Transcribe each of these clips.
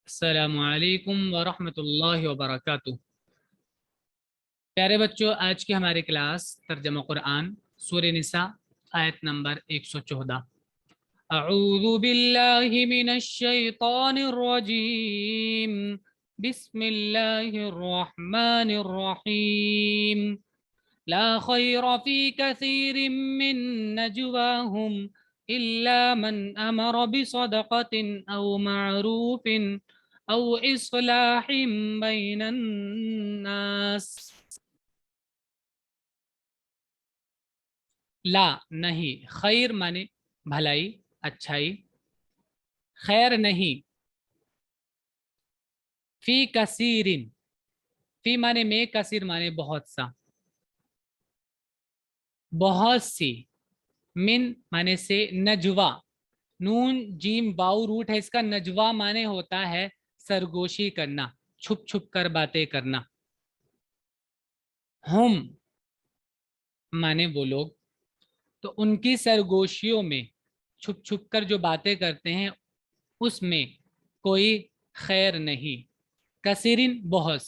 अस्सलामु अलैकुम वरहमतुल्लाहि वबरकातुह। प्यारे बच्चों, आज की हमारी क्लास तर्जुमा कुरान सूरह निसा आयत नंबर 114। अऊज़ु बिल्लाहि मिनश शैतानिर रजीम, बिस्मिल्लाहिर रहमानिर रहीम। ला खैर फी कसीरिम मिन नजवाहुम इल्ला मन अमर बिसदक़तिन औ मअरूफिन औ इस्लाहिम बैनन नास। ला नहीं, खैर माने भलाई, अच्छाई, खैर नहीं, फी कसीरिन, फी माने में, कसीर माने बहुत सा, बहुत सी, मिन माने से, नजवा, नून जीम वाऊ रूट है इसका, नजवा माने होता है सरगोशी करना, छुप छुप कर बातें करना। हम माने वो लोग, तो उनकी सरगोशियों में छुप छुप कर जो बातें करते हैं उसमें कोई खैर नहीं। कसीरिन बहुत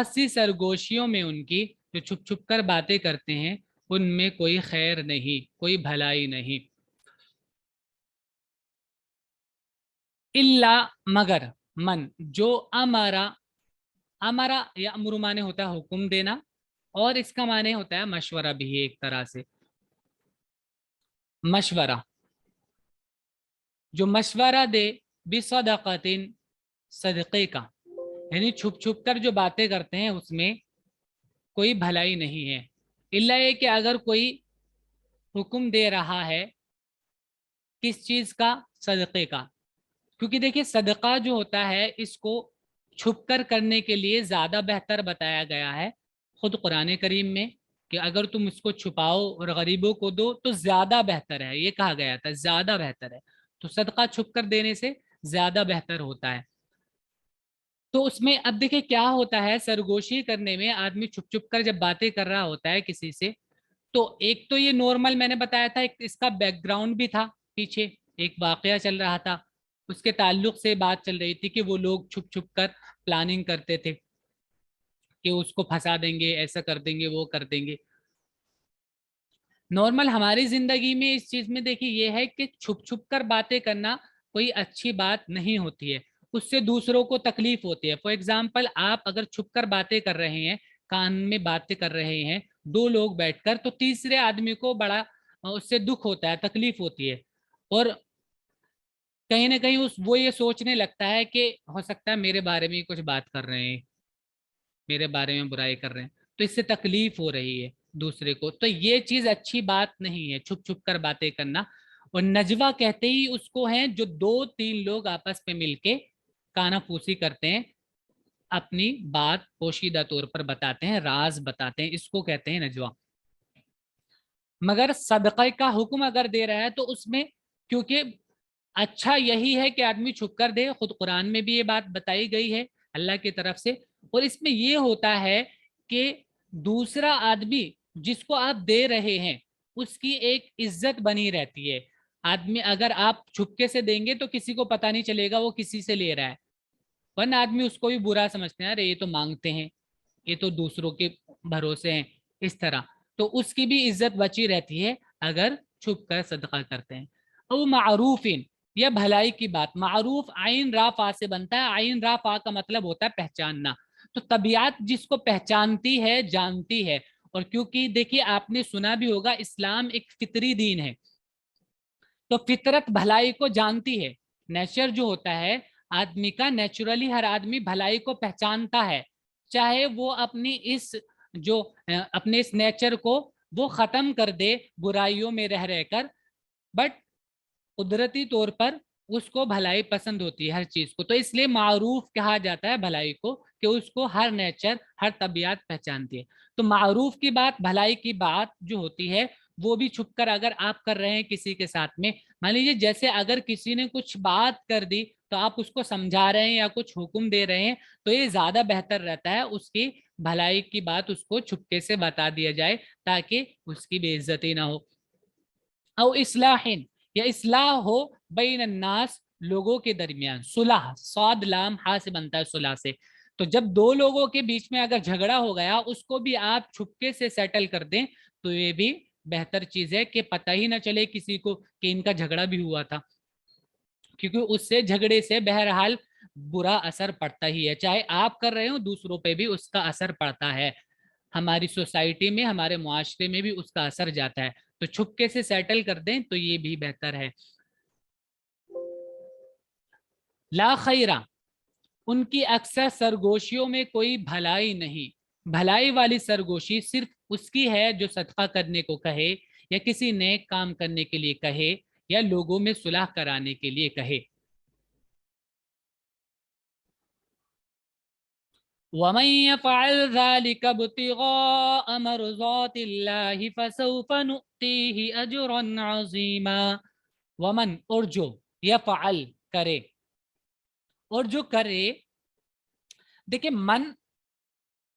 सी सरगोशियों में उनकी जो छुप छुप कर बातें करते हैं उनमें कोई खैर नहीं, कोई भलाई नहीं। इल्ला मगर, मन जो अमारा, अमारा या अमरु माने होता है हुक्म देना, और इसका माने होता है मशवरा भी है, एक तरह से मशवरा, जो मशवरा दे बिसदक़तिन, सदक़े का, यानी छुप छुप कर जो बातें करते हैं उसमें कोई भलाई नहीं है। इल्ला ये कि अगर कोई हुक्म दे रहा है किस चीज का, सदक़े का, क्योंकि देखिए सदका जो होता है इसको छुप कर करने के लिए ज्यादा बेहतर बताया गया है खुद कुरान करीम में, कि अगर तुम इसको छुपाओ और गरीबों को दो तो ज्यादा बेहतर है, ये कहा गया था ज्यादा बेहतर है। तो सदका छुप कर देने से ज्यादा बेहतर होता है। तो उसमें अब देखिए क्या होता है, सरगोशी करने में आदमी छुप छुप कर जब बातें कर रहा होता है किसी से, तो एक तो ये नॉर्मल मैंने बताया था, एक इसका बैकग्राउंड भी था, पीछे एक वाकया चल रहा था, उसके ताल्लुक से बात चल रही थी कि वो लोग छुप छुप कर प्लानिंग करते थे कि उसको फंसा देंगे, ऐसा कर देंगे, वो कर देंगे। नॉर्मल हमारी जिंदगी में इस चीज में देखिए ये है कि छुप छुप कर बातें करना कोई अच्छी बात नहीं होती है, उससे दूसरों को तकलीफ होती है। फॉर एग्जाम्पल, आप अगर छुप कर बातें कर रहे हैं, कान में बातें कर रहे हैं दो लोग बैठकर, तो तीसरे आदमी को बड़ा उससे दुख होता है, तकलीफ होती है, और कहीं ना कहीं उस वो ये सोचने लगता है कि हो सकता है मेरे बारे में कुछ बात कर रहे हैं, मेरे बारे में बुराई कर रहे हैं, तो इससे तकलीफ हो रही है दूसरे को, तो ये चीज अच्छी बात नहीं है छुप छुप कर बातें करना। और नजवा कहते ही उसको है जो दो तीन लोग आपस में मिलके कानाफूसी करते हैं, अपनी बात पोशीदा तौर पर बताते हैं, राज बताते हैं, इसको कहते हैं नजवा। मगर सदक़े का हुक्म अगर दे रहा है तो उसमें, क्योंकि अच्छा यही है कि आदमी छुप कर दे, खुद कुरान में भी ये बात बताई गई है अल्लाह की तरफ से। और इसमें ये होता है कि दूसरा आदमी जिसको आप दे रहे हैं उसकी एक इज्जत बनी रहती है। आदमी अगर आप छुपके से देंगे तो किसी को पता नहीं चलेगा वो किसी से ले रहा है, वरना आदमी उसको भी बुरा समझते हैं, अरे ये तो मांगते हैं, ये तो दूसरों के भरोसे हैं, इस तरह। तो उसकी भी इज्जत बची रहती है अगर छुप कर सदका करते हैं। और मारूफिन, यह भलाई की बात, मारूफ आइन रा फा से बनता है, आइन रा फा का मतलब होता है पहचानना। तो तबीयत जिसको पहचानती है, जानती है। और क्योंकि देखिए आपने सुना भी होगा इस्लाम एक फितरी दीन है, तो फितरत भलाई को जानती है। नेचर जो होता है आदमी का, नेचुरली हर आदमी भलाई को पहचानता है, चाहे वो अपनी इस जो अपने इस नेचर को वो खत्म कर दे बुराइयों में रह रहकर, बट कुदरती तौर पर उसको भलाई पसंद होती है हर चीज को। तो इसलिए मारूफ कहा जाता है भलाई को, कि उसको हर नेचर हर तबीयत पहचानती है। तो मारूफ की बात, भलाई की बात जो होती है वो भी छुपकर अगर आप कर रहे हैं किसी के साथ में, मान लीजिए जैसे अगर किसी ने कुछ बात कर दी तो आप उसको समझा रहे हैं या कुछ हुक्म दे रहे हैं, तो ये ज्यादा बेहतर रहता है उसकी भलाई की बात उसको छुपके से बता दिया जाए ताकि उसकी बेइज्जती ना हो। और इस्लाहिन, या इस्लाह हो बैन अन्नास, लोगों के दरमियान, सुलह साद लाम हा से बनता है सुलह से। तो जब दो लोगों के बीच में अगर झगड़ा हो गया उसको भी आप छुपके से सेटल कर दें तो ये भी बेहतर चीज है कि पता ही ना चले किसी को कि इनका झगड़ा भी हुआ था, क्योंकि उससे झगड़े से बहरहाल बुरा असर पड़ता ही है, चाहे आप कर रहे हो दूसरों पे भी उसका असर पड़ता है, हमारी सोसाइटी में हमारे मुआशरे में भी उसका असर जाता है। तो छुपके से सेटल कर दें तो ये भी बेहतर है। ला खैरा, उनकी अक्सर सरगोशियों में कोई भलाई नहीं। भलाई वाली सरगोशी सिर्फ उसकी है जो सदका करने को कहे या किसी नेक काम करने के लिए कहे या लोगों में सुलह कराने के लिए कहे। वमन यफ़अल ज़ालिका इब्तिग़ाअ मरज़ातिल्लाहि फसौफ़ नुअतीहि अजरन अज़ीमा। वमन, और जो, यफ़अल करे, और जो करे, देखिए मन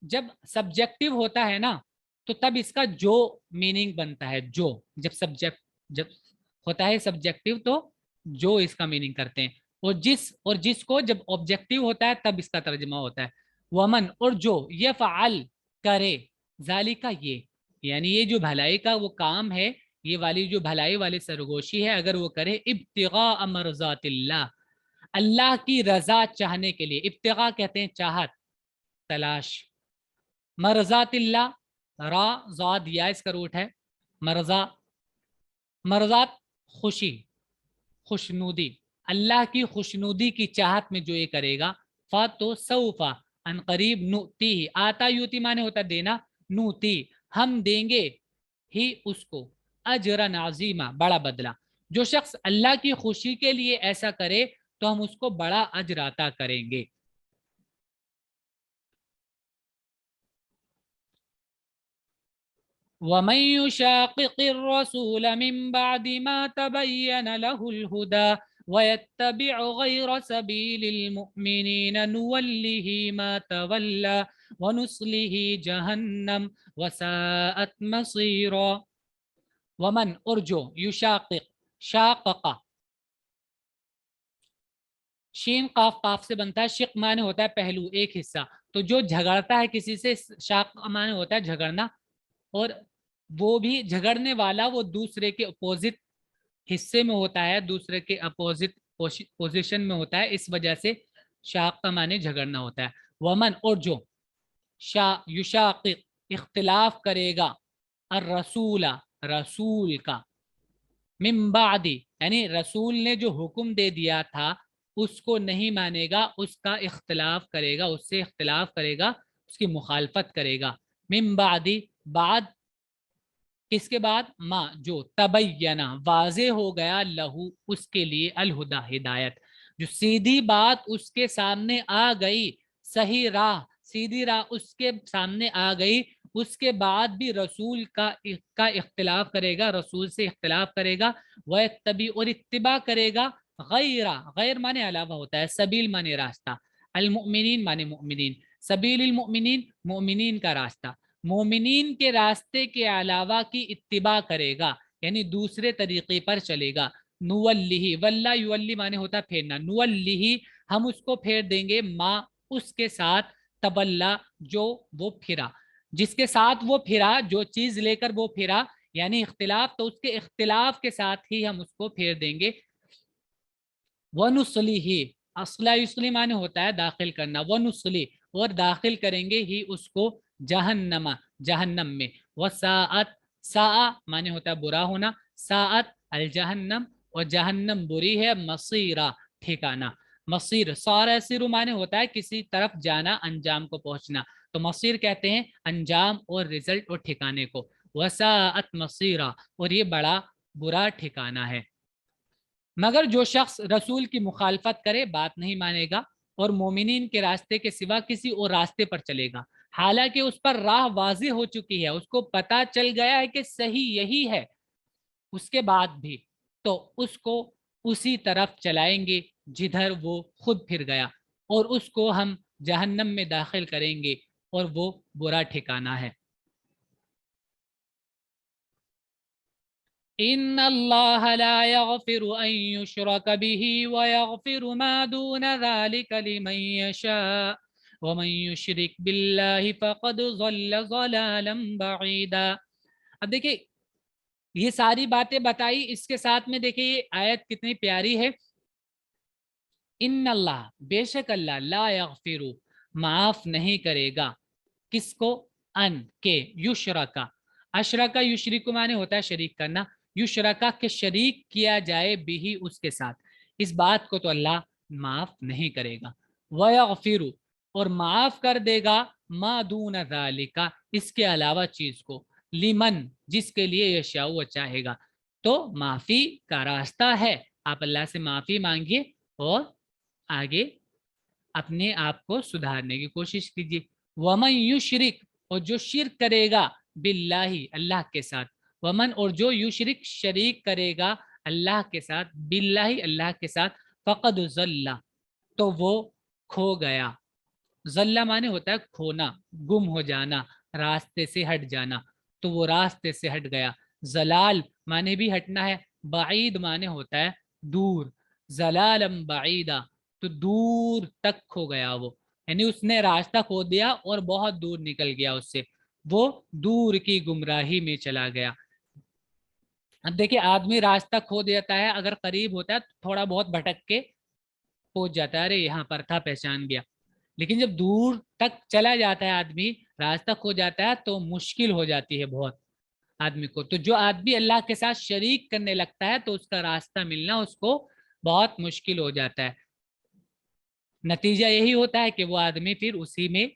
जब सब्जेक्टिव होता है ना तो तब इसका जो मीनिंग बनता है, जो जब होता है सब्जेक्टिव तो जो इसका मीनिंग करते हैं, और जिसको जब ऑब्जेक्टिव होता है तब इसका तर्जुमा होता है। वमन, और जो, ये फ़अल करे, ज़ालिका ये, यानी ये जो भलाई का वो काम है, ये वाली जो भलाई वाली सरगोशी है, अगर वो करे इब्तिग़ाअ मरज़ातिल्लाह, अल्लाह की रजा चाहने के लिए, इब्तिग़ा कहते हैं चाहत, तलाश, मरजातिल्ला, रा जाद या इसका रूट है, मरजा, मरजात खुशी, खुशनुदी, अल्लाह की खुशनुदी की चाहत में जो ये करेगा, फा तो सऊफा, अन करीब, नुती, आता युति माने होता देना, नूती, हम देंगे ही उसको, अजरन अजीमा, बड़ा बदला। जो शख्स अल्लाह की खुशी के लिए ऐसा करे तो हम उसको बड़ा अजर अता करेंगे। वमन युशाक़िक़िर रसूल मिन बअदि मा तबय्यन लहुल हुदा वयत्तबिअ गैर सबीलिल मुमिनीन नुवल्लिहि मा तवल्ला वनुस्लिहि जहन्नम वसाअत मसीरा। वमन, और जो, युशाक़िक़, शाक़क़ा, शीन काफ काफ से बनता है, शिक माने होता है पहलू, एक हिस्सा, तो जो झगड़ता है किसी से, शाक माने होता है झगड़ना, और वो भी झगड़ने वाला वो दूसरे के अपोजिट हिस्से में होता है, दूसरे के अपोजिट पोजीशन में होता है, इस वजह से शाक का माने झगड़ना होता है। वमन, और जो, युशाकिक, इख्तिलाफ करेगा, और रसूला, रसूल का, मिन बादी, यानी रसूल ने जो हुक्म दे दिया था उसको नहीं मानेगा, उसका इख्तिलाफ करेगा, उससे इख्तिलाफ करेगा, उसकी मुखालफत करेगा। मिन बादी, बाद किसके बाद, माँ जो, तबय्यना वाजे हो गया, लहू उसके लिए, अलहुदा हिदायत, जो सीधी बात उसके सामने आ गई, सही राह, सीधी राह उसके सामने आ गई, उसके बाद भी रसूल का इख्तिलाफ करेगा, रसूल से इख्तिलाफ करेगा, वह तभी, और इत्तिबा करेगा, गैरा, गैर माने अलावा होता है, सबील माने रास्ता, अलमुमिनीन माने मुमिनीन, सबील मुमिनीन, मुमिनीन का रास्ता, मोमिनीन के रास्ते के अलावा की इत्तिबा करेगा, यानी दूसरे तरीके पर चलेगा। नुवल्लिही, वल्ला युवल्ली माने होता फेरना, नुवल्लिही हम उसको फेर देंगे, माँ उसके साथ, तबल्ला जो वो फिरा, जिसके साथ वो फिरा, जो चीज लेकर वो फिरा, यानी इख्तिलाफ, तो उसके इख्तिलाफ के साथ ही हम उसको फेर देंगे। वनुसली ही, असला युसली माने होता है दाखिल करना, वनुसली, और दाखिल करेंगे ही उसको, जहन्नमा, जहन्नम में, वसाअत, सा माने होता है बुरा होना, साअत अल जहन्नम, और जहन्नम बुरी है, मसीरा ठिकाना, मसीर, सारा सिरु माने होता है किसी तरफ जाना, अंजाम को पहुंचना, तो मसीर कहते हैं अंजाम और रिजल्ट और ठिकाने को, वसाअत मसीरा, और ये बड़ा बुरा ठिकाना है। मगर जो शख्स रसूल की मुखालफत करे, बात नहीं मानेगा, और मोमिनीन के रास्ते के सिवा किसी और रास्ते पर चलेगा, हालांकि उस पर राह वाज़ेह हो चुकी है, उसको पता चल गया है कि सही यही है, उसके बाद भी तो उसको उसी तरफ चलाएंगे जिधर वो खुद फिर गया, और उसको हम जहन्नम में दाखिल करेंगे, और वो बुरा ठिकाना है। इन्न अल्लाह ला यगफिरु अन युशरक बिही व यगफिरु मा दून ज़ालिका लिमन यशा व मन युशरिक बिल्लाहि फक़द ज़ल्ल ज़लालन बईदा। अब देखिए ये सारी बातें बताई, इसके साथ में देखिए ये आयत कितनी प्यारी है। इन्न अल्लाह, बेशक अल्लाह, ला यगफिरु, माफ नहीं करेगा, किसको, अन के, युशरका, अशरका युशरिकु माने होता है शरीक करना, युशरका के शरीक किया जाए बिही उसके साथ, इस बात को तो अल्लाह माफ नहीं करेगा। वयगफिरु, और माफ कर देगा, मा दून ज़ालिका, इसके अलावा चीज को, लिमन, जिसके लिए यशाउ वो चाहेगा। तो माफी का रास्ता है, आप अल्लाह से माफी मांगिए और आगे अपने आप को सुधारने की कोशिश कीजिए। वमन युशरिक, और जो शिरक करेगा, बिल्लाही, अल्लाह के साथ, वमन, और जो युशरिक, शरीक करेगा अल्लाह के साथ, बिल्लाही, अल्लाह के साथ, फकद ज़ल्ला, तो वो खो गया। ज़ल्ला माने होता है खोना, गुम हो जाना, रास्ते से हट जाना, तो वो रास्ते से हट गया। जलाल माने भी हटना है, बाईद माने होता है दूर, जलालम बाईदा, तो दूर तक खो गया वो, यानी उसने रास्ता खो दिया और बहुत दूर निकल गया उससे, वो दूर की गुमराही में चला गया। अब देखिए आदमी रास्ता खो देता है, अगर करीब होता है तो थोड़ा बहुत भटक के पहुंच जाता है, अरे यहाँ पर था, पहचान गया। लेकिन जब दूर तक चला जाता है आदमी, रास्ता खो जाता है, तो मुश्किल हो जाती है बहुत आदमी को। तो जो आदमी अल्लाह के साथ शरीक करने लगता है तो उसका रास्ता मिलना उसको बहुत मुश्किल हो जाता है। नतीजा यही होता है कि वो आदमी फिर उसी में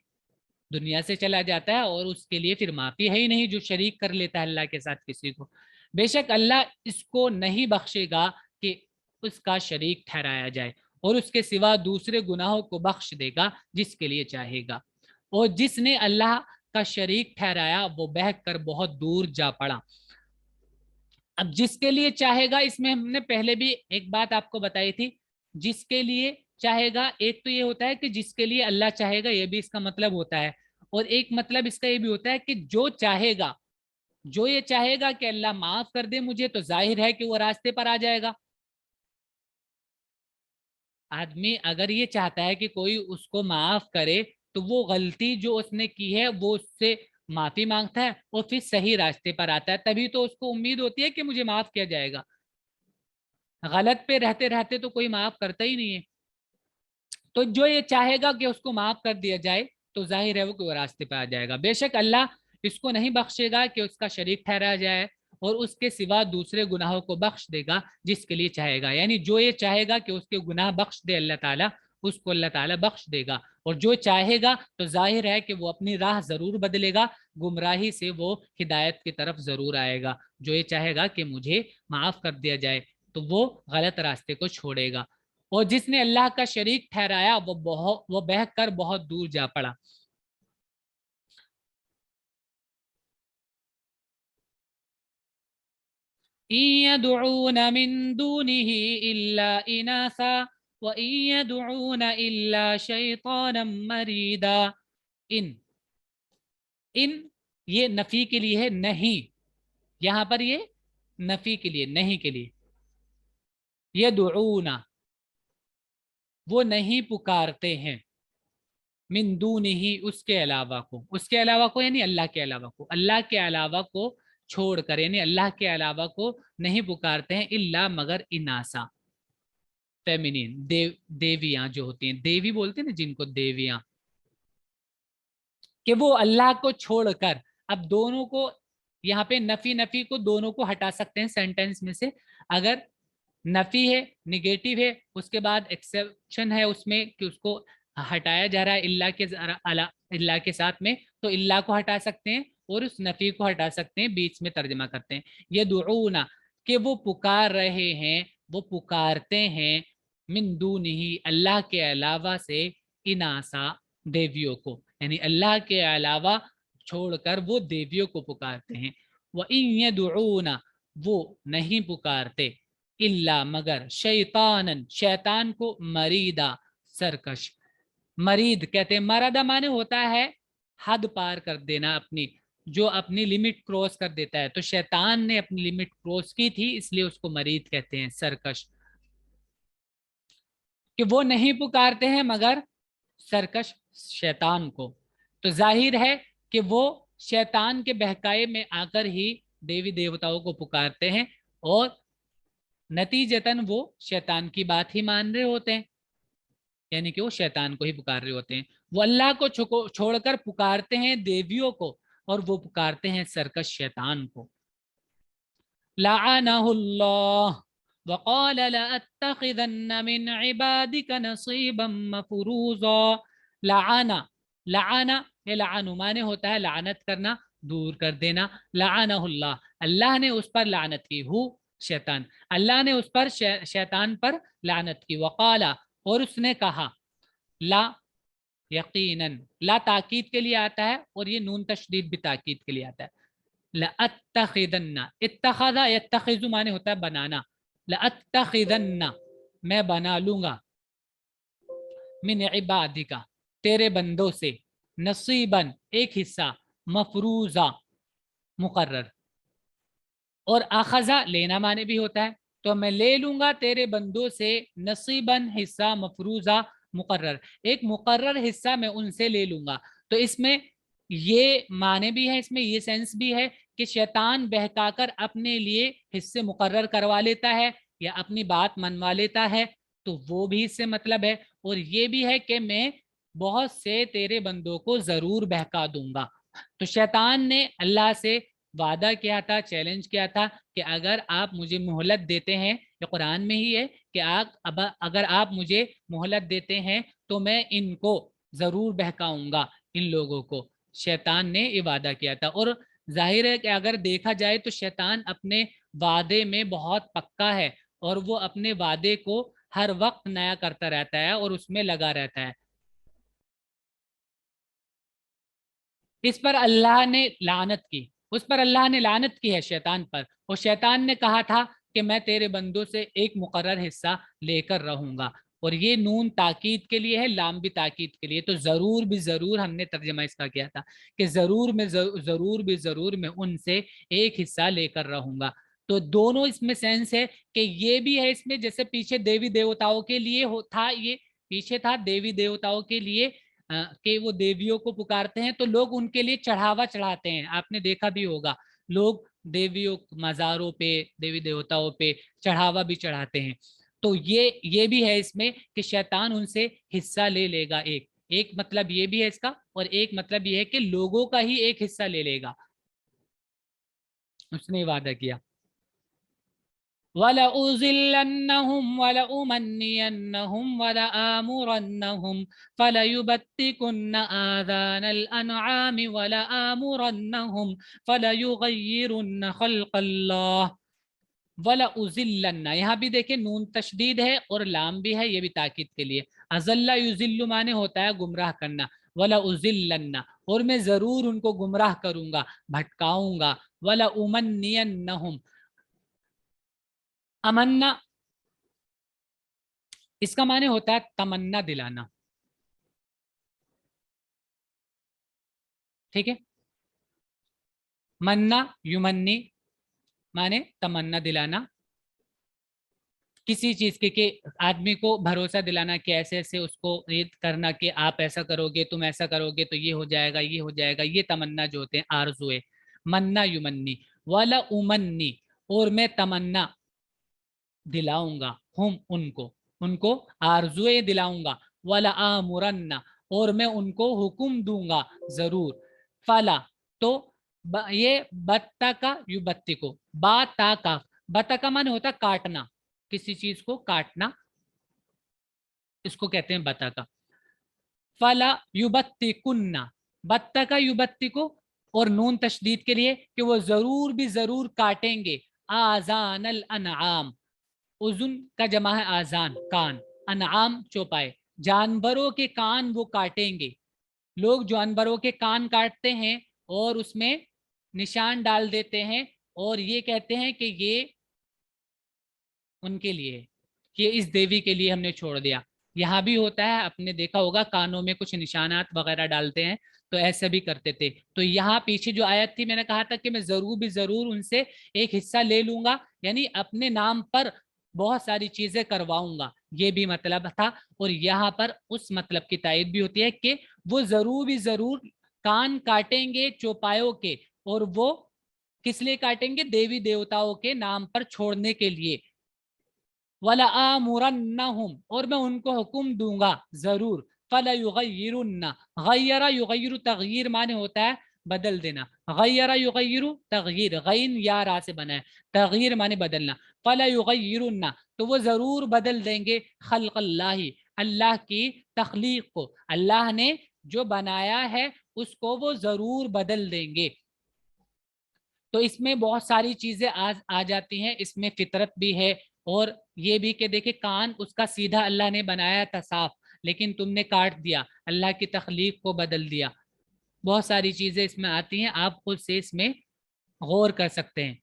दुनिया से चला जाता है, और उसके लिए फिर माफी है ही नहीं जो शरीक कर लेता है अल्लाह के साथ किसी को। बेशक अल्लाह इसको नहीं बख्शेगा कि उसका शरीक ठहराया जाए, और उसके सिवा दूसरे गुनाहों को बख्श देगा जिसके लिए चाहेगा। और जिसने अल्लाह का शरीक ठहराया वो बहक कर बहुत दूर जा पड़ा। अब जिसके लिए चाहेगा, इसमें हमने पहले भी एक बात आपको बताई थी, जिसके लिए चाहेगा, एक तो ये होता है कि जिसके लिए अल्लाह चाहेगा, ये भी इसका मतलब होता है, और एक मतलब इसका ये भी होता है कि जो चाहेगा, जो ये चाहेगा कि अल्लाह माफ कर दे मुझे, तो जाहिर है कि वो रास्ते पर आ जाएगा। आदमी अगर ये चाहता है कि कोई उसको माफ करे, तो वो गलती जो उसने की है वो उससे माफी मांगता है और फिर सही रास्ते पर आता है, तभी तो उसको उम्मीद होती है कि मुझे माफ किया जाएगा। गलत पे रहते रहते तो कोई माफ करता ही नहीं है। तो जो ये चाहेगा कि उसको माफ कर दिया जाए, तो जाहिर है वो रास्ते पे आ जाएगा। बेशक अल्लाह इसको नहीं बख्शेगा कि उसका शरीक ठहरा जाए, और उसके सिवा दूसरे गुनाहों को बख्श देगा जिसके लिए चाहेगा। यानी जो ये चाहेगा कि उसके गुनाह बख्श दे अल्लाह ताला, उसको अल्लाह ताला बख्श देगा। और जो चाहेगा तो जाहिर है कि वो अपनी राह जरूर बदलेगा, गुमराही से वो हिदायत की तरफ जरूर आएगा। जो ये चाहेगा कि मुझे माफ कर दिया जाए, तो वो गलत रास्ते को छोड़ेगा। और जिसने अल्लाह का शरीक ठहराया वो बह कर बहुत दूर जा पड़ा। यदऊन मिन दूनिही इल्ला इनासा व यदऊन इल्ला शैतानम मरीदा। इन, इन ये नफी के लिए है, नहीं, यहां पर ये नफी के लिए, नहीं के लिए। यदऊना, वो नहीं पुकारते हैं, मिन दूनिही, उसके अलावा को, उसके अलावा को यानी अल्लाह के अलावा को, अल्लाह के अलावा को छोड़कर, यानी अल्लाह के अलावा को नहीं पुकारते हैं, इल्ला मगर इनासा, फेमिनिन, देवियां जो होती हैं, देवी बोलते हैं ना जिनको, देवियां, कि वो अल्लाह को छोड़कर। अब दोनों को यहाँ पे नफी नफी को दोनों को हटा सकते हैं सेंटेंस में से। अगर नफी है, निगेटिव है, उसके बाद एक्सेप्शन है उसमें कि उसको हटाया जा रहा है इल्ला के साथ में, तो इल्ला को हटा सकते हैं और उस नफी को हटा सकते हैं, बीच में तर्जमा करते हैं ये दुऊना, कि वो पुकार रहे हैं, वो पुकारते हैं, मिन दूनिही, अल्लाह के अलावा से, इनासा, देवियों को, यानी अल्लाह के अलावा छोड़कर वो देवियों को पुकारते हैं। व इन यदऊना, वो नहीं पुकारते, इल्ला मगर, शैतानन, शैतान को, मरीदा, सरकश। मरीद कहते हैं, मरदा माने होता है हद पार कर देना अपनी, जो अपनी लिमिट क्रॉस कर देता है। तो शैतान ने अपनी लिमिट क्रॉस की थी, इसलिए उसको मरीद कहते हैं, सरकश, कि वो नहीं पुकारते हैं मगर सरकश शैतान को। तो जाहिर है कि वो शैतान के बहकाए में आकर ही देवी देवताओं को पुकारते हैं, और नतीजतन वो शैतान की बात ही मान रहे होते हैं, यानी कि वो शैतान को ही पुकार रहे होते हैं। वो अल्लाह को छोड़कर पुकारते हैं देवियों को, और वो पुकारते हैं सरकश शैतान को। लअनहुल्लाह वक़ाल लअत्तखिज़न्न मिन इबादिका नसीबम मफरूज़ा। लआना, लआना ये लानु माने होता है लानत करना, दूर कर देना। लअनहुल्लाह, अल्लाह ने उस पर लानत की, हु शैतान, अल्लाह ने उस पर शैतान पर लानत की। वक़ाला, और उसने कहा, ला यकीनन, ला ताकीद के लिए आता है, और ये नून तशदीद भी ताकीद के लिए आता है। लअत्तखिदन्ना, इत्तखज़ा यत्तखिज़ु माने होता है बनाना, लअत्तखिदन्ना मैं बना लूंगा, मिन इबादिका तेरे बंदों से, नसीबन एक हिस्सा, मफरूजा मुकर्रर, और अखजा लेना माने भी होता है। तो मैं ले लूंगा तेरे बंदों से नसीबन हिस्सा, मफरूजा मुकर्रर, एक मुकर्रर हिस्सा मैं उनसे ले लूंगा। तो इसमें ये माने भी है, इसमें ये सेंस भी है कि शैतान बहकाकर अपने लिए हिस्से मुकर्रर करवा लेता है या अपनी बात मनवा लेता है, तो वो भी इससे मतलब है। और ये भी है कि मैं बहुत से तेरे बंदों को जरूर बहका दूंगा। तो शैतान ने अल्लाह से वादा किया था, चैलेंज किया था कि अगर आप मुझे मोहलत देते हैं, ये कुरान में ही है कि अगर आप मुझे मोहलत देते हैं तो मैं इनको जरूर बहकाऊंगा, इन लोगों को। शैतान ने ये वादा किया था, और जाहिर है कि अगर देखा जाए तो शैतान अपने वादे में बहुत पक्का है, और वो अपने वादे को हर वक्त नया करता रहता है और उसमें लगा रहता है। इस पर अल्लाह ने लानत की, उस पर अल्लाह ने लानत की है शैतान पर, और शैतान ने कहा था कि मैं तेरे बंदों से एक मुकर्रर हिस्सा लेकर रहूंगा। और ये नून ताकीद के लिए है, लाम भी ताकीद के लिए। तो जरूर भी जरूर हमने तर्जमा इसका किया था कि जरूर में जरूर भी जरूर मैं उनसे एक हिस्सा लेकर रहूंगा। तो दोनों इसमें सेंस है कि ये भी है इसमें, जैसे पीछे देवी देवताओं के लिए था, ये पीछे था देवी देवताओं के लिए कि वो देवियों को पुकारते हैं तो लोग उनके लिए चढ़ावा चढ़ाते हैं। आपने देखा भी होगा, लोग देवियों मज़ारों पे, देवी देवताओं पे चढ़ावा भी चढ़ाते हैं। तो ये भी है इसमें कि शैतान उनसे हिस्सा ले लेगा। एक एक मतलब ये भी है इसका, और एक मतलब ये है कि लोगों का ही एक हिस्सा ले लेगा, उसने वादा किया। वलउज़िल्लन्नहुम वलउमन्नियन्नहुम वलआमुरन्नहुम फलयुबत्तिकुन्न आज़ानल अनआमि वलआमुरन्नहुम फलयुगय्यिरुन्न खल्क़ल्लाह। वलउज़िल्लन्ना, यहाँ भी देखिए नून तशदीद है और लाम भी है, ये भी ताकीद के लिए। अज़ल्ला युज़िल्लु माने होता है गुमराह करना। वलउज़िल्लन्ना, और मैं जरूर उनको गुमराह करूंगा, भटकाऊंगा। वलउमन्नियन्नहुम, अमन्ना इसका माने होता है तमन्ना दिलाना, ठीक है। मन्ना युमन्नी माने तमन्ना दिलाना किसी चीज के, कि आदमी को भरोसा दिलाना कि ऐसे ऐसे उसको ये करना कि आप ऐसा करोगे, तुम ऐसा करोगे तो ये हो जाएगा, ये हो जाएगा। ये तमन्ना जो होते हैं आरजुए, मन्ना युमन्नी। वाला उमन्नी, और मैं तमन्ना दिलाऊंगा, हम उनको, उनको आरजुए दिलाऊंगा। वाला आमुरन्ना, और मैं उनको हुक्म दूंगा जरूर। फला, तो ये बत्ता का युबत्ती को, बाता का, बत्ता का मान होता काटना, किसी चीज को काटना, इसको कहते हैं बत्ता का। फला युबत्ती कुन्ना, बत्ता का युबत्ती को, और नून तशदीद के लिए कि वो जरूर भी जरूर काटेंगे। आजान अल अनआम, उजुन का जमा है आजान, कान, अनआम चौपाए, जानवरों के कान वो काटेंगे। लोग जानवरों के कान काटते हैं और उसमें निशान डाल देते हैं, और ये कहते हैं कि ये उनके लिए, ये इस देवी के लिए हमने छोड़ दिया। यहाँ भी होता है, आपने देखा होगा कानों में कुछ निशानात वगैरह डालते हैं, तो ऐसे भी करते थे। तो यहाँ पीछे जो आयत थी मैंने कहा था कि मैं जरूर भी जरूर उनसे एक हिस्सा ले लूंगा, यानी अपने नाम पर बहुत सारी चीजें करवाऊंगा, ये भी मतलब था। और यहाँ पर उस मतलब की तायद भी होती है कि वो जरूर भी जरूर कान काटेंगे चौपायों के, और वो किस लिए काटेंगे? देवी देवताओं के नाम पर छोड़ने के लिए। वला आमुरन्नहुम, और मैं उनको हुक्म दूंगा जरूर। फला युगय्यिरुन्ना, गय्यरा युगय्यिरु तगयीर माने होता है बदल देना, गय्यरा युगय्यिरु तगयीर, गैन या रा से बना है, तगयीर माने बदलना। फला युगय्यिरुन्ना, तो वो जरूर बदल देंगे, खल्क़ल्लाहि, अल्लाह की तख्लीक को, अल्लाह ने जो बनाया है उसको वो जरूर बदल देंगे। तो इसमें बहुत सारी चीजें आ जाती हैं, इसमें फितरत भी है, और ये भी कि देखिए कान उसका सीधा अल्लाह ने बनाया था साफ, लेकिन तुमने काट दिया, अल्लाह की तख्लीक को बदल दिया। बहुत सारी चीजें इसमें आती हैं, आप खुद से इसमें गौर कर सकते हैं।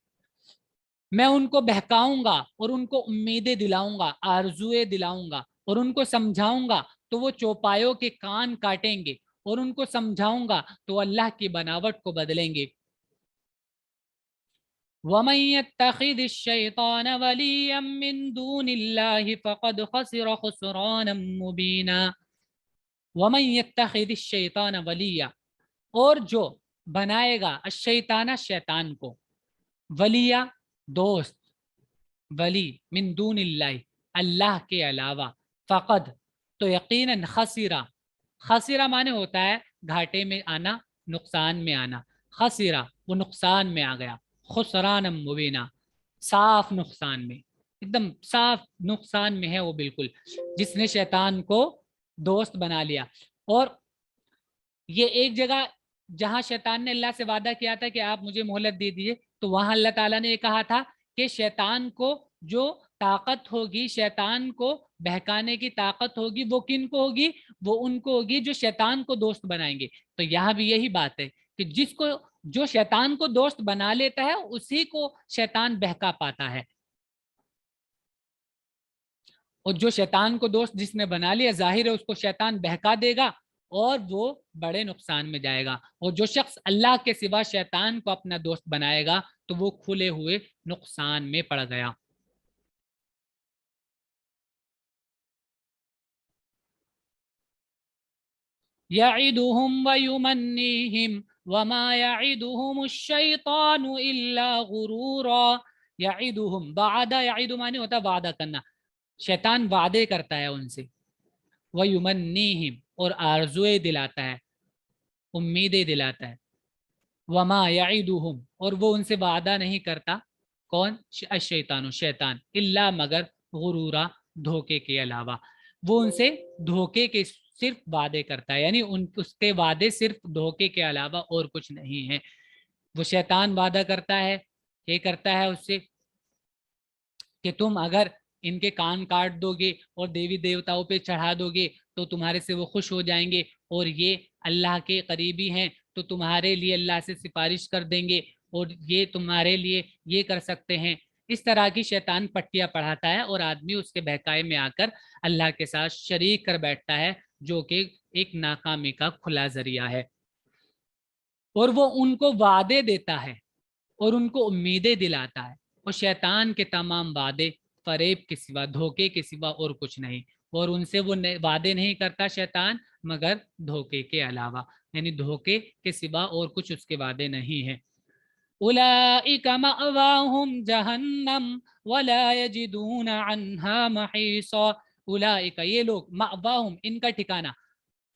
मैं उनको बहकाऊंगा और उनको उम्मीदें दिलाऊंगा, आरजुएं दिलाऊंगा, और उनको समझाऊंगा तो वो चौपायों के कान काटेंगे, और उनको समझाऊंगा तो अल्लाह की बनावट को बदलेंगे। वमन यत्तखिदिश-शैतान वलिय्यन मिन दूनिल्लाहि फक़द खसिर खुस्रानम मुबीना। वमन यत्तखिदिश-शैतान वलिया, और जो बनाएगा अश-शैतान शैतान को, वलिया दोस्त, वली मिन दूनिल्लाहि अल्लाह के अलावा, फ़क़द तो यकीनन, खसिरा, खसिरा माने होता है घाटे में आना, नुकसान में आना, खसिरा वो नुकसान में आ गया, खुसरान मुबीना साफ नुकसान में, एकदम साफ नुकसान में है वो बिल्कुल, जिसने शैतान को दोस्त बना लिया। और ये एक जगह जहां शैतान ने अल्लाह से वादा किया था कि आप मुझे मोहलत दे दीजिए, तो वहां अल्लाह ताला ने कहा था कि शैतान को जो ताकत होगी, शैतान को बहकाने की ताकत होगी, वो किन को होगी? वो उनको होगी जो शैतान को दोस्त बनाएंगे। तो यहाँ भी यही बात है कि जिसको, जो शैतान को दोस्त बना लेता है उसी को शैतान बहका पाता है, और जो शैतान को दोस्त जिसने बना लिया, जाहिर है उसको शैतान बहका देगा और वो बड़े नुकसान में जाएगा। और जो शख्स अल्लाह के सिवा शैतान को अपना दोस्त बनाएगा तो वो खुले हुए नुकसान में पड़ गया। यईदुहुम व युमन्नीहिम वमा यईदुहुमुश-शैतानु इल्ला गुरूरा। यईदुहुम, वादा, यईदु माने होता है वादा करना, शैतान वादे करता है उनसे, व युमन्नीहिम, और आरजुएं दिलाता है, उम्मीदें दिलाता है, वमा यईदुहुम, और वो उनसे वादा नहीं करता, कौन? शैतान, शैतान, इल्ला मगर, गुरूरा, धोखे के अलावा, वो उनसे धोखे के सिर्फ वादे करता है, यानी उन उसके वादे सिर्फ धोखे के अलावा और कुछ नहीं है। वो शैतान वादा करता है, ये करता है उससे कि तुम अगर इनके कान काट दोगे और देवी देवताओं पे चढ़ा दोगे तो तुम्हारे से वो खुश हो जाएंगे, और ये अल्लाह के करीबी हैं तो तुम्हारे लिए अल्लाह से सिफारिश कर देंगे, और ये तुम्हारे लिए ये कर सकते हैं। इस तरह की शैतान पट्टियां पढ़ाता है, और आदमी उसके बहकाए में आकर अल्लाह के साथ शरीक कर बैठता है, जो कि एक नाकामी का खुला जरिया है। और वो उनको वादे देता है और उनको उम्मीदें दिलाता है, और शैतान के तमाम वादे फरेब के सिवा, धोखे के सिवा और कुछ नहीं, और उनसे वो वादे नहीं करता शैतान मगर धोखे के अलावा, यानी धोखे के सिवा और कुछ उसके वादे नहीं है। उलाइका मअवाहुम जहन्नम वला यजिदून अन्हा महीसा। उलाइका, ये लोग, मअवाहुम इनका ठिकाना,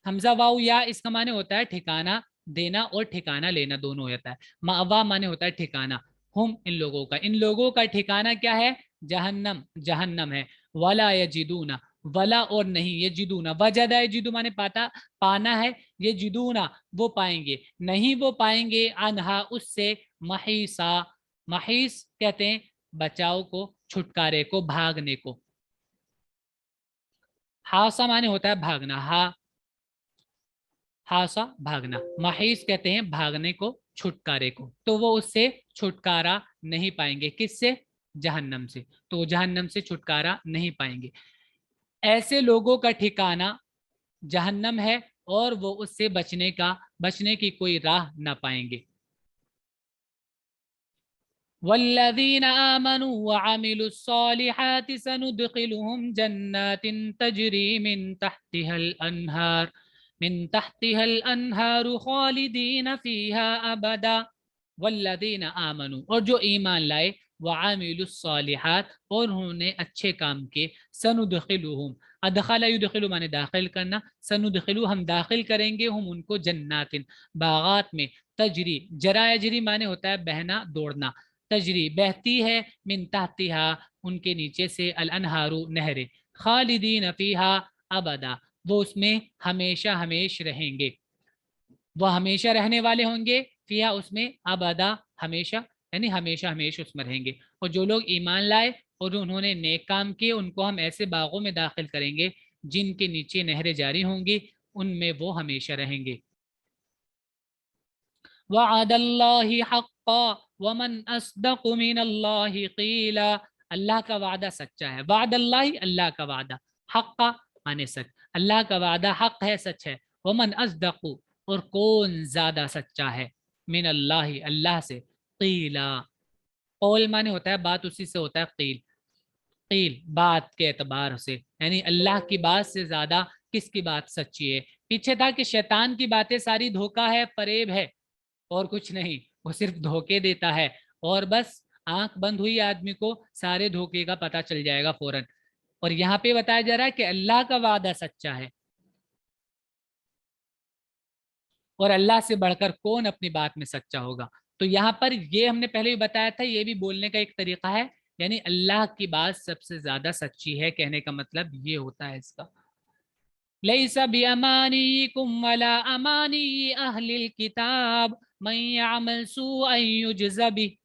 हमजा वाऊ या इसका माने होता है ठिकाना देना और ठिकाना लेना दोनों होता है। मावा माने होता है ठिकाना, हम इन लोगों का, इन लोगों का ठिकाना क्या है? जहन्नम, जहन्नम है। वला यजिदूना, वला और नहीं, ये जिदूना, वजदा यजिदू माने पाता, पाना है, ये जिदूना वो पाएंगे, नहीं वो पाएंगे, अनहा उससे, महीसा, महीस कहते हैं बचाव को, छुटकारे को, भागने को। हासा माने होता है भागना, हा, हासा भागना, महीस कहते हैं भागने को, छुटकारे को। तो वो उससे छुटकारा नहीं पाएंगे, किससे? जहन्नम से, तो वो जहन्नम से छुटकारा नहीं पाएंगे। ایسے لوگوں کا ٹھکانہ جہنم ہے اور وہ اس سے بچنے کی کوئی راہ نہ پائیں گے. والذین آمنوا وعملوا الصالحات سندخلهم جنات تجری من تحتها الانہار خالدین فیہا ابدا. والذین آمنوا، اور جو ایمان لائے، وعملوا الصالحات، اور انہوں نے اچھے کام کیے، سندخلهم، ادخل یدخل مانے داخل کرنا، سندخلو ہم داخل کریں گے، ہم ان کو جنات باغات میں، تجری جرا یجری مانے ہوتا ہے بہنا دوڑنا، تجری بہتی ہے، من تحتہا ان کے نیچے سے، الانہار نہریں، خالدین فیہا ابدا وہ اس میں ہمیشہ ہمیش رہیں گے، وہ ہمیشہ رہنے والے ہوں گے، فیہا اس میں، ابدا ہمیشہ، یعنی ہمیشہ ہمیش اس میں رہیں گے. اور جو لوگ ایمان لائے اور انہوں نے نیک کام کیے، ان کو ہم ایسے باغوں میں داخل کریں گے جن کے نیچے نہریں جاری ہوں گی، ان میں وہ ہمیشہ رہیں گے. وعد اللہ حقا ومن اصدق من اللہ قیلا. اللہ کا وعدہ سچا ہے. وعد اللہ، اللہ کا وعدہ، حقا مانے سچ، اللہ کا وعدہ حق ہے، سچ ہے. ومن اصدق، اور کون زیادہ سچا ہے، من اللہ، اللہ سے، قیلا، قول مانے ہوتا ہے بات، اسی سے ہوتا ہے قیل، قیل بات کے اعتبار سے، یعنی اللہ کی بات سے زیادہ کس کی بات سچی ہے. پیچھے تھا کہ شیطان کی باتیں ساری دھوکہ ہے، فریب ہے، اور کچھ نہیں، وہ صرف دھوکے دیتا ہے، اور بس آنکھ بند ہوئی آدمی کو سارے دھوکے کا پتہ چل جائے گا فوراً. اور یہاں پہ بتایا جا رہا ہے کہ اللہ کا وعدہ سچا ہے، اور اللہ سے بڑھ کر کون اپنی بات میں سچا ہوگا. تو یہاں پر یہ ہم نے پہلے بھی بتایا تھا، یہ بھی بولنے کا ایک طریقہ ہے، یعنی اللہ کی بات سب سے زیادہ سچی ہے، کہنے کا مطلب یہ ہوتا ہے اس کا. لیس بِأَمَانِيِّكُمْ وَلَا أَمَانِيِّ أَهْلِ الْكِتَابِ مَنْ يَعْمَلْ سُوءًا يُجْزَ بِهِ.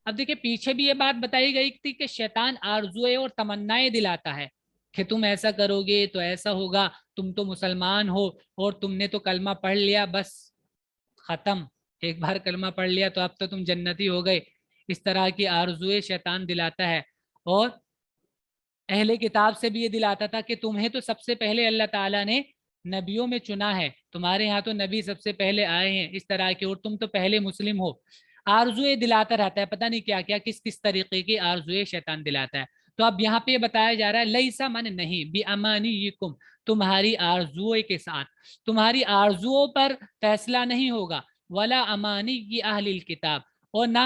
اب دیکھیں پیچھے بھی یہ بات بتائی گئی تھی کہ شیطان آرزوئے اور تمنائیں دلاتا ہے کہ تم ایسا کرو گے تو ایسا ہوگا، تم تو مسلمان ہو اور تم نے تو کلمہ پڑھ لیا، بس ختم، ایک بار کلمہ پڑھ لیا تو اب تو تم جنتی ہو گئے. اس طرح کی آرزوئے شیطان دلاتا ہے. اور اہل کتاب سے بھی یہ دلاتا تھا کہ تمہیں تو سب سے پہلے اللہ تعالیٰ نے نبیوں میں چنا ہے، تمہارے ہاں تو نبی سب سے پہلے آئے ہیں، اس طرح کے، اور تم تو پہلے مسلم ہو. آرزوئے دلاتا رہتا ہے، پتہ نہیں کیا کیا، کس کس طریقے کی آرزوئے شیطان دلاتا ہے. تو اب یہاں پہ یہ بتایا جا رہا ہے لیسا مانے نہیں، بِأَمَانِيِّكُمْ تمہاری آرزوئے کے ساتھ، تمہاری آرزوؤں پر فیصلہ نہیں ہوگا، ولا امانی اہل الکتاب، اور نہ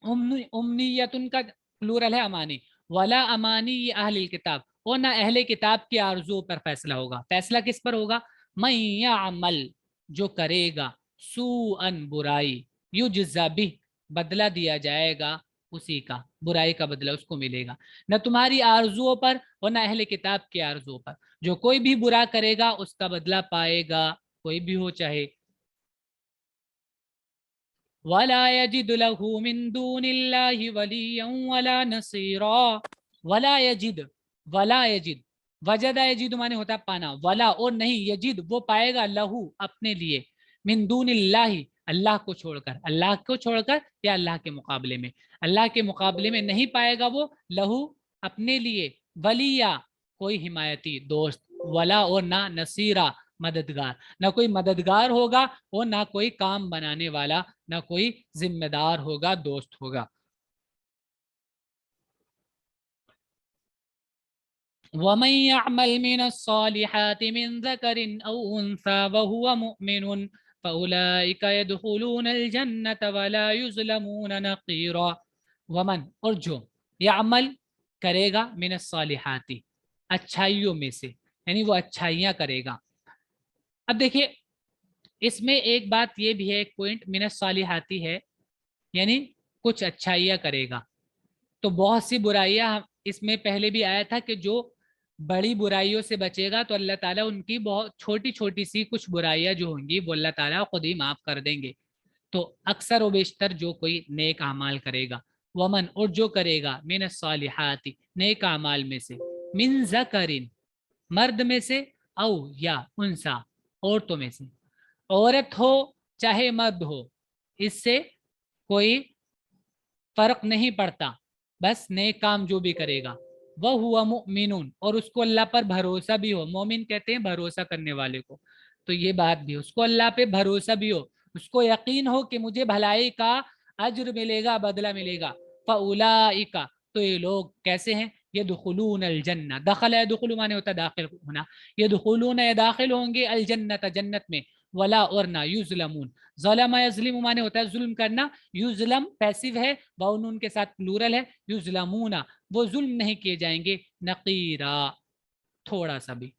امنیتن کا پلورل ہے امانی، ولا امانی اہل الکتاب، اور نہ اہل کتاب کی آرزو پر فیصلہ ہوگا. فیصلہ کس پر ہوگا؟ من یعمل جو کرے گا، سوءن برائی، یجزا بہ بدلہ دیا جائے گا اسی کا، برائی کا بدلہ اس کو ملے گا. نہ تمہاری آرزوؤں پر اور نہ اہل کتاب کی آرزوؤں پر، جو کوئی بھی برا کرے گا اس کا بدلہ پائے گا، کوئی بھی ہو چاہے. وَلَا يَجِدُ لَهُ مِن دُونِ اللَّهِ وَلِيًّا وَلَا نَصِيرًا. وَلَا يَجِدُ، وَلَا يَجِدُ، وجدہ یجد مانے ہوتا ہے پانا، ولا اور نہیں، یجد وہ پائے گا، لہو اپنے لیے، من دون اللہ اللہ کو چھوڑ کر، اللہ کو چھوڑ کر یا اللہ کے مقابلے میں، اللہ کے مقابلے میں نہیں پائے گا وہ، لہو اپنے لیے، ولیہ کوئی حمایتی دوست، ولا اور نہ نصیرہ مددگار، نہ کوئی مددگار ہوگا اور نہ کوئی کام بنانے والا، نہ کوئی ذمہ دار ہوگا، دوست ہوگا. وَمَن يَعْمَلْ مِنَ الصَّالِحَاتِ مِن ذَكَرٍ أَوْ أُنثَىٰ وَهُوَ مُؤْمِنٌ فَأُولَٰئِكَ يَدْخُلُونَ الْجَنَّةَ وَلَا يُظْلَمُونَ نَقِيرًا. ومن، اور جو، یعمل کرے گا، من الصالحات اچھائیوں میں سے، یعنی وہ اچھائیاں کرے گا. اب دیکھیے اس میں ایک بات یہ بھی ہے، ایک پوائنٹ، من الصالحات ہے یعنی کچھ اچھائیاں کرے گا. تو بہت سی برائیاں، اس میں پہلے بھی آیا تھا کہ جو بڑی برائیوں سے بچے گا تو اللہ تعالیٰ ان کی بہت چھوٹی چھوٹی سی کچھ برائیاں جو ہوں گی وہ اللہ تعالیٰ خود ہی معاف کر دیں گے. تو اکثر و بیشتر جو کوئی نیک اعمال کرے گا، ومن اور جو کرے گا، من الصالحات نیک اعمال میں سے، من ذکرن مرد میں سے، او یا انسا عورتوں میں سے، عورت ہو چاہے مرد ہو، اس سے کوئی فرق نہیں پڑتا، بس نیک کام جو بھی کرے گا. वहुवा मुमिनुन, और उसको अल्लाह पर भरोसा भी हो। मोमिन कहते हैं भरोसा करने वाले को, तो ये बात भी, उसको अल्लाह पे भरोसा भी हो, उसको यकीन हो कि मुझे भलाई का अज्र मिलेगा, बदला मिलेगा। फउलाइका, तो ये लोग कैसे हैं? यदखुलून अल जन्ना, दखल यदखुलू माने होता दाखिल होना, यदखुलून ये दाखिल होंगे अल जन्नत, जन्नत में, वला और ना युज़लमून, ज़लम यज़लिमु माने होता है जुल्म करना, युज़लम पैसिव है, बाउन के साथ प्लूरल है, युज़लमूना वो जुल्म नहीं किए जाएंगे, नकीरा थोड़ा सा भी।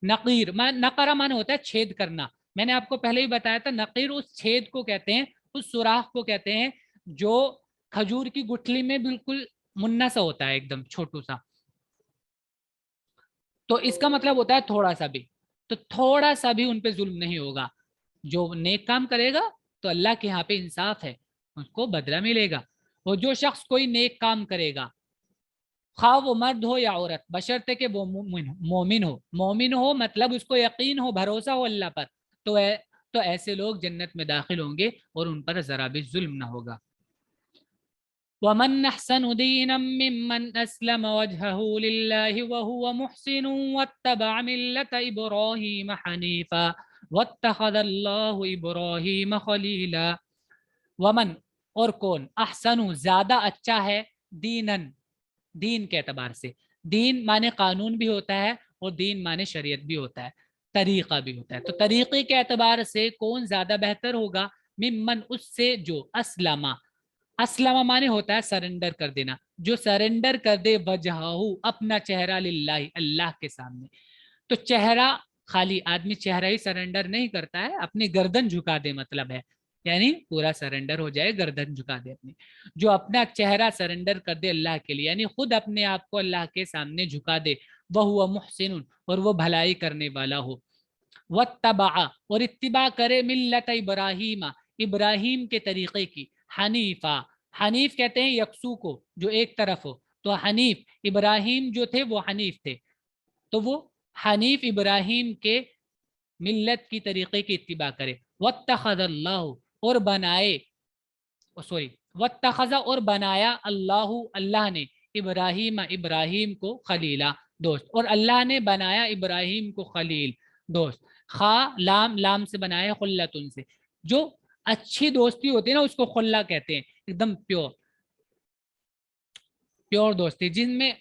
नकीर नकरा माने होता है छेद करना, मैंने आपको पहले ही बताया था, नकीर उस छेद को कहते हैं, उस सुराख को कहते हैं जो खजूर की गुठली में बिल्कुल मुन्ना सा होता है, एकदम छोटू सा। तो इसका मतलब होता है थोड़ा सा भी, तो थोड़ा सा भी उन पे जुल्म नहीं होगा। जो नेक काम करेगा तो अल्लाह के यहाँ पे इंसाफ है, उसको बदला मिलेगा। और जो शख्स कोई नेक काम करेगा, खा वो मर्द हो या औरत, बशर्ते कि वो मोमिन हो, मोमिन हो मतलब उसको यकीन हो, भरोसा हो अल्लाह पर, तो तो ऐसे लोग जन्नत में दाखिल होंगे और उन पर जरा भी जुल्म ना होगा। वमन अहसनु दीनम मिम्मन अस्लम वजहहु लिल्लाहि वहुव मुहसिन वत्तबअ मिल्लत इब्राहीम हनीफा वत्तखज़ल्लाहु इब्राहीम खलीला। वमन और कौन, अहसनु ज्यादा अच्छा है, दीनन दीन के एतबार से, दीन माने कानून भी होता है और दीन माने शरीयत भी होता है, तरीका भी होता है। तो तरीके के एतबार से कौन ज्यादा बेहतर होगा? मिम्मन उससे जो, अस्लमा, अस्लमा माने होता है सरेंडर कर देना, जो सरेंडर कर दे वजहहू अपना चेहरा, लिल्लाहि अल्लाह के सामने। तो चेहरा, खाली आदमी चेहरा ही सरेंडर नहीं करता है, अपनी गर्दन झुका दे मतलब है, यानी पूरा सरेंडर हो जाए, गर्दन झुका दे अपनी। जो अपना चेहरा सरेंडर कर दे अल्लाह के लिए, यानी खुद अपने आप को अल्लाह के सामने झुका दे, वह हुआ मुहसिन, और वो भलाई करने वाला हो, वत्तबा और इत्तिबा करे, मिल्लत इब्राहीम, इब्राहीम के तरीके की, हनीफा, हनीफ कहते हैं यकसू को, जो एक तरफ हो, तो हनीफ, इब्राहीम जो थे वो हनीफ थे, तो वो हनीफ इब्राहीम के मिल्लत की तरीके की इत्तिबा करे। वत्तखज़ल्लाहु और बनाए, सॉरी, वत्तखज़ा और बनाया, अल्लाह अल्लाह ने, इब्राहीम इब्राहीम को खलीला दोस्त, और अल्लाह ने बनाया इब्राहीम को खलील दोस्त। खा लाम, लाम से बनाया खुल्लतुन से, जो अच्छी दोस्ती होती है ना उसको खुल्ला कहते हैं, एकदम प्योर, प्योर दोस्ती जिनमें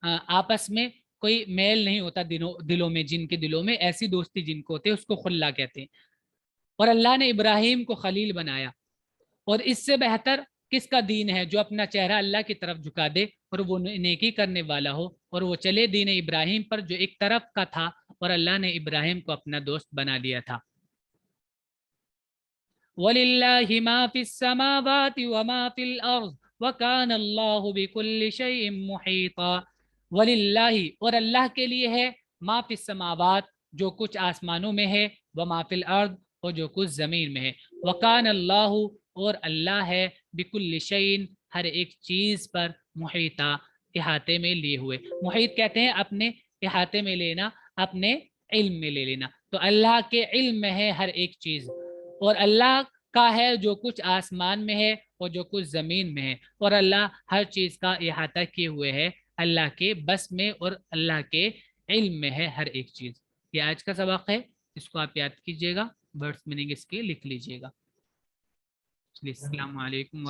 आपस में कोई मेल नहीं होता, दिलों में, जिनके दिलों में, ऐसी दोस्ती जिनको होती है उसको खुल्ला कहते हैं। और अल्लाह ने इब्राहिम को खलील बनाया, और इससे बेहतर किसका दीन है जो अपना चेहरा अल्लाह की तरफ झुका दे और वो नेकी करने वाला हो और वो चले दीन इब्राहिम पर जो एक तरफ का था, और अल्लाह ने इब्राहिम को अपना दोस्त बना लिया था। वलिल्लाहि मा फिस समावाति व मा फिल अर्ज़ व कान अल्लाहु बिकुल्लि शैइन मुहीता। वलिल्लाहि और अल्लाह के लिए है, मा फिस समावात जो कुछ आसमानों में है, व मा फिल अर्ज़ और जो कुछ जमीन में है, व कान अल्लाहु और अल्लाह है, बिकुल्लि शैइन हर एक चीज पर, मुहीता इहाते में लिए हुए। मुहीत कहते हैं अपने इहाते में लेना, अपने इल्म में ले लेना, तो अल्लाह के इल्म में है हर एक चीज, और अल्लाह का है जो कुछ आसमान में है और जो कुछ जमीन में है, और अल्लाह हर चीज का इहाता किए हुए है, अल्लाह के बस में और अल्लाह के इल्म में है हर एक चीज। ये आज का सबक है, इसको आप याद कीजिएगा, वर्ड्स मीनिंग इसके लिख लीजिएगा। अस्सलाम वालेकुम।